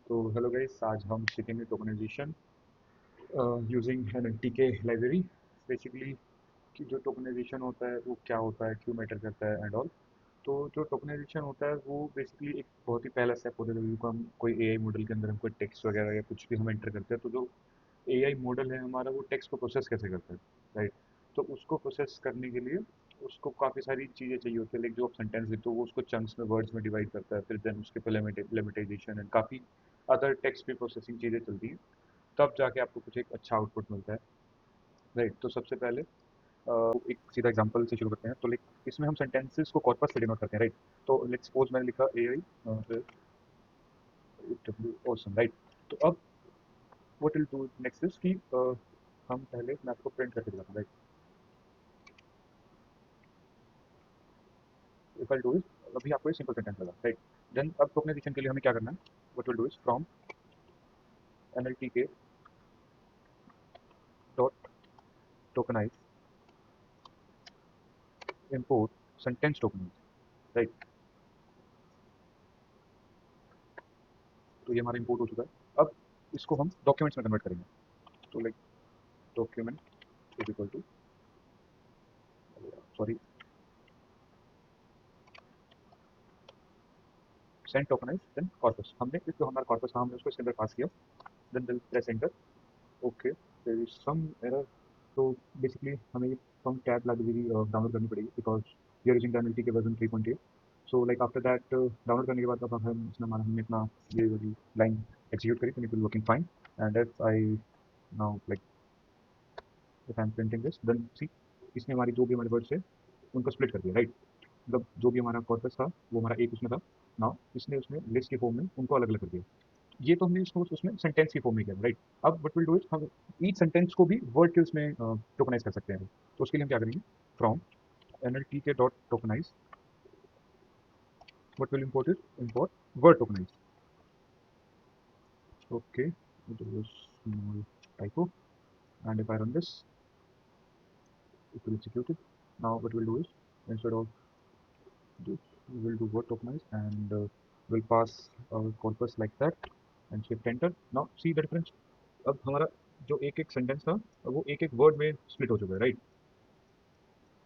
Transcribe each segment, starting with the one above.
तो hello guys, आज हम सीखेंगे tokenization using NLTK library. Basically कि जो टोकनाइजेशन होता है वो क्या होता है, क्यों मैटर करता है एंड ऑल। तो जो टोकनाइजेशन होता है वो बेसिकली एक बहुत ही पहला स्टेप होता है जब हम कोई एआई मॉडल के अंदर हम कोई टेक्स्ट वगैरह या कुछ भी हम एंटर करते हैं, तो जो एआई मॉडल है हमारा वो टेक्स्ट को प्रोसेस कैसे करता है, राइट। तो उसको प्रोसेस करने के लिए उसको काफ़ी सारी चीज़ें चाहिए होती है। लाइक जो आप सेंटेंस लिखते हो वो उसको चंक्स में, वर्ड्स में डिवाइड करता है, फिर देन उसके पे लिमिटेशन एंड काफ़ी अदर टेक्स्ट भी प्रोसेसिंग चीज़ें चलती हैं, तब जाके आपको कुछ एक अच्छा आउटपुट मिलता है, राइट। तो सबसे पहले एक सीधा एग्जांपल से शुरू करते हैं। तो लाइक इसमें हम सेंटेंसेस को कॉर्पस से डिनोट करते हैं, राइट। तो लेट्स सपोज मैंने लिखा एआई डब्ल्यू ऑसम, राइट। तो अब what will do next is कि हम पहले मैं आपको प्रिंट करके दिखाता हूँ, right. If I do is अभी आपको एक सिंपल सेंटेंस लगा, राइट। देन अब टोकनाइजेशन के लिए हमें क्या करना है, what will do is from NLTK dot tokenise import sentence tokenise, right. तो ये हमारा इंपोर्ट हो चुका है। अब इसको हम डॉक्यूमेंट्स में कन्वर्ट करेंगे। तो like document is equal to, sorry, sent tokenize then corpus. हमने जो हमारा कॉर्पस था हमने उसको इसके अंदर पास किया, then will press enter. Okay, there is some error. तो बेसिकली हमें ये फॉर्म टैब लाइब्रेरी डाउनलोड करनी पड़ेगी बिकॉज वी आर यूजिंग डायमेंटी के version 3.8। So like after that download करने के बाद अब हम इसमें हमारा हमने अपना ये वाली लाइन एग्जीक्यूट करी, तो it will working fine. And if I now like if I am printing this, then see इसने हमारी जो भी हमारे वर्ड्स है उनको स्प्लिट कर दिया, राइट। मतलब जो भी हमारा कॉर्पस था वो हमारा एक उसमें था, नाउ इसने उसमें लिस्ट के फॉर्म में उनको अलग अलग कर दिया। ये तो हमने इसको उसमें सेंटेंस की फॉर्म में किया, राइट। अब व्हाट विल डू इज हम ईच सेंटेंस को भी वर्ड के उसमें टोकनाइज कर सकते हैं। तो उसके लिए हम क्या करेंगे, from NLTK dot tokenise what will import is import word tokenise. Okay, small typo, and if I run this it will execute it. Now what we'll do is instead of this we will do word tokenize and we'll pass our corpus like that and shift enter. Now see the difference, अब हमारा जो एक एक sentence था वो एक एक word में स्प्लिट हो चुका है, राइट।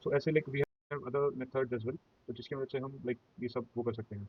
सो ऐसे like we have other methods as well, तो जिसकी वजह से हम लाइक ये सब वो कर सकते हैं।